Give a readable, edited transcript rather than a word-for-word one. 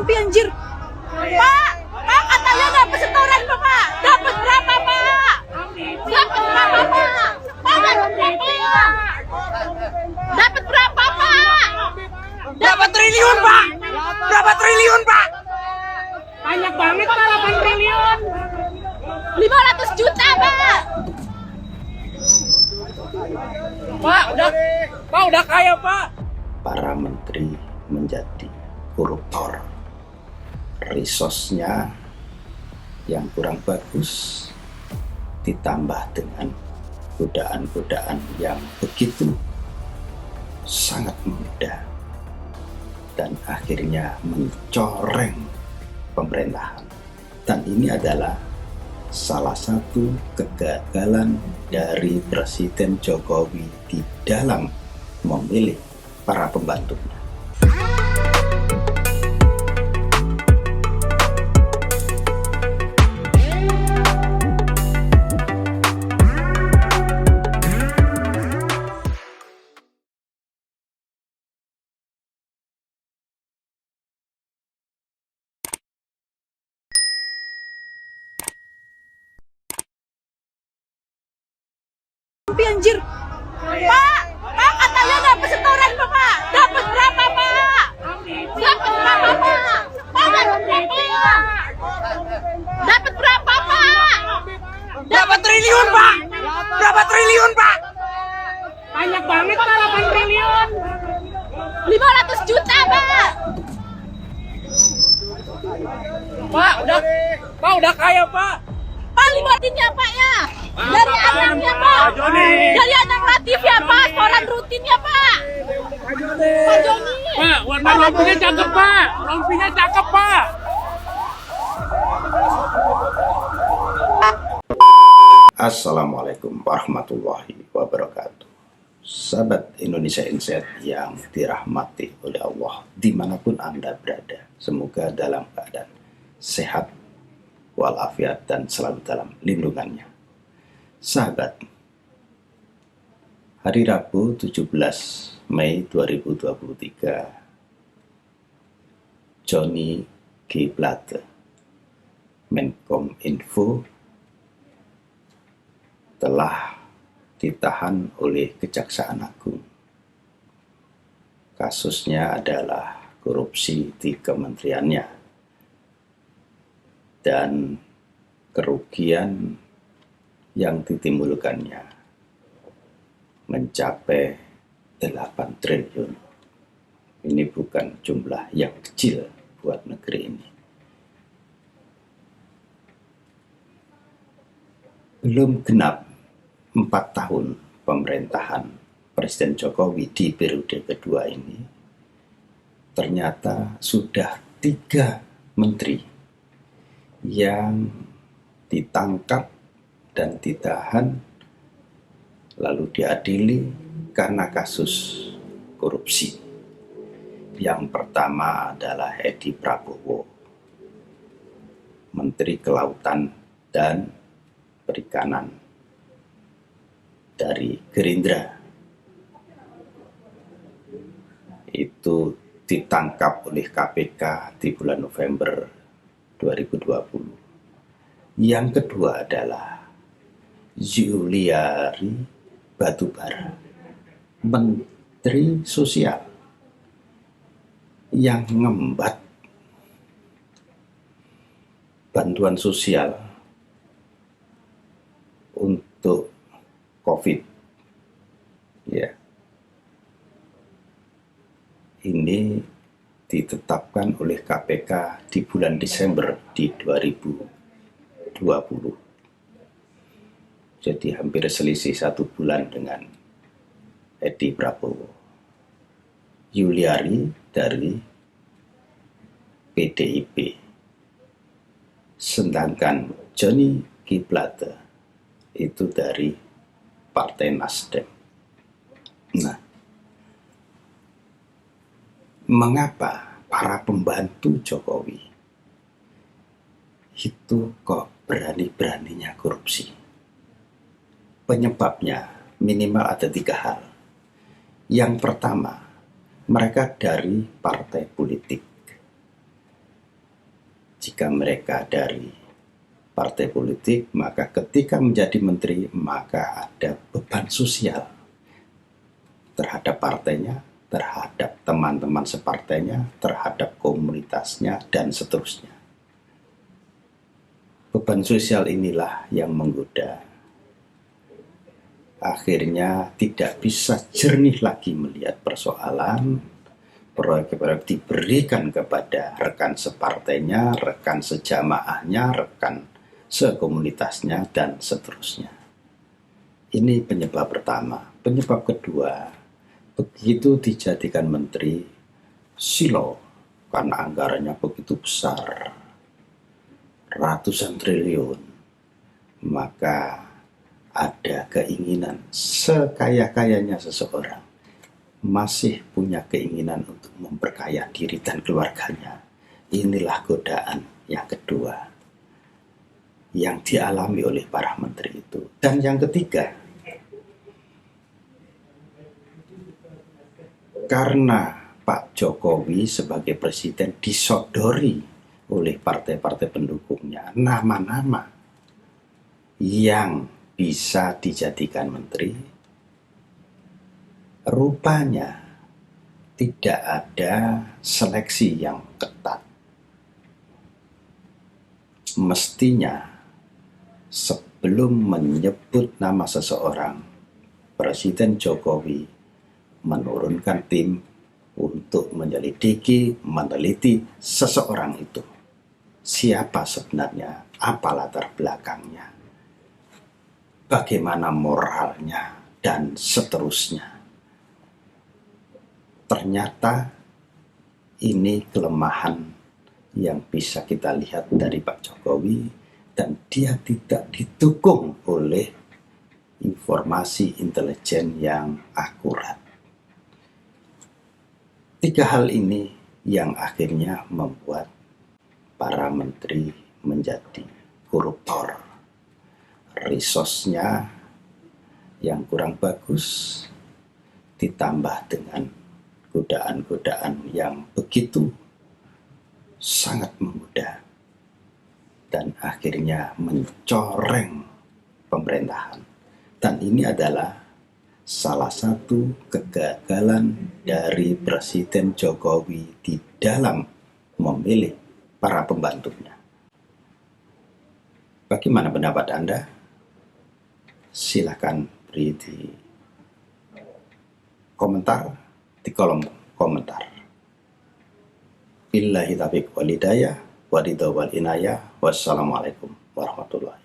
Tapi anjir. Pak, katanya dapat setoran Pak. Dapat berapa Pak? Dapat berapa Pak? Dapat berapa Pak? Berapa triliun Pak? Berapa triliun Pak? Banyak banget Pak, 8 triliun. 500 juta Pak. Pak udah kaya Pak. Para menteri menjadi koruptor, resource-nya yang kurang bagus ditambah dengan godaan-godaan yang begitu sangat mudah dan akhirnya mencoreng pemerintahan. Dan ini adalah salah satu kegagalan dari Presiden Jokowi di dalam memilih para pembantunya. Tapi anjir. Pak, katanya dapat setoran Pak. Dapat berapa Pak? Dapat berapa Pak? Dapat berapa Pak? Berapa triliun Pak? Berapa triliun Pak? Banyak banget Pak, 8 triliun. 500 juta Pak. Pak udah kaya Pak. Pak, libatinnya Pak ya. Dari anaknya Pak. Dari anak Latif ya Pak. Setoran rutinnya Pak. Pak Joni. Pak, warna rompinya cakep Pak. Rompinya cakep Pak. Assalamualaikum warahmatullahi wabarakatuh. Sahabat Indonesia Insight yang dirahmati oleh Allah dimanapun Anda berada, semoga dalam keadaan sehat walafiat dan selalu dalam lindungannya. Sahabat, hari Rabu 17 Mei 2023, Johnny G. Plate, Menkominfo, telah ditahan oleh Kejaksaan Agung. Kasusnya adalah korupsi di kementeriannya dan kerugian yang ditimbulkannya mencapai 8 triliun. Ini bukan jumlah yang kecil buat negeri ini. Belum genap 4 tahun pemerintahan Presiden Jokowi di periode kedua ini, ternyata sudah 3 menteri yang ditangkap dan ditahan lalu diadili karena kasus korupsi. Yang pertama adalah Edi Prabowo, Menteri Kelautan dan Perikanan dari Gerindra. Itu ditangkap oleh KPK di bulan November 2020. Yang kedua adalah Juliari Batubara, Menteri Sosial, yang mengembat bantuan sosial untuk COVID. Ya. Ini ditetapkan oleh KPK di bulan Desember di 2020. Jadi hampir selisih 1 bulan dengan Edi Prabowo. Juliari dari PDIP. Sedangkan Johnny G. Plate itu dari Partai Nasdem. Nah, mengapa para pembantu Jokowi itu kok berani-beraninya korupsi? Penyebabnya minimal ada 3 hal. Yang pertama, mereka dari partai politik. Jika mereka dari partai politik, maka ketika menjadi menteri, maka ada beban sosial terhadap partainya, terhadap teman-teman separtainya, terhadap komunitasnya, dan seterusnya. Beban sosial inilah yang menggoda. Akhirnya tidak bisa jernih lagi melihat persoalan, proyek-proyek diberikan kepada rekan separtainya, rekan sejamaahnya, rekan sekomunitasnya, dan seterusnya. Ini penyebab pertama. Penyebab kedua, begitu dijadikan menteri, silo karena anggarannya begitu besar, ratusan triliun, maka ada keinginan sekaya-kayanya seseorang masih punya keinginan untuk memperkaya diri dan keluarganya. Inilah godaan yang kedua yang dialami oleh para menteri itu. Dan yang ketiga, karena Pak Jokowi sebagai presiden disodori oleh partai-partai pendukungnya nama-nama yang bisa dijadikan menteri, rupanya tidak ada seleksi yang ketat. Mestinya sebelum menyebut nama seseorang, Presiden Jokowi menurunkan tim untuk menyelidiki, meneliti seseorang itu. Siapa sebenarnya, apa latar belakangnya, bagaimana moralnya, dan seterusnya. Ternyata ini kelemahan yang bisa kita lihat dari Pak Jokowi, dan dia tidak didukung oleh informasi intelijen yang akurat. Tiga hal ini yang akhirnya membuat para menteri menjadi koruptor. Resource-nya yang kurang bagus ditambah dengan godaan-godaan yang begitu sangat menggoda dan akhirnya mencoreng pemerintahan. Dan ini adalah salah satu kegagalan dari Presiden Jokowi di dalam memilih para pembantunya. Bagaimana pendapat Anda? Silakan beri di komentar, di kolom komentar. Billahi taufiq wal hidayah, wa ridha wal inayah. Wassalamualaikum warahmatullahi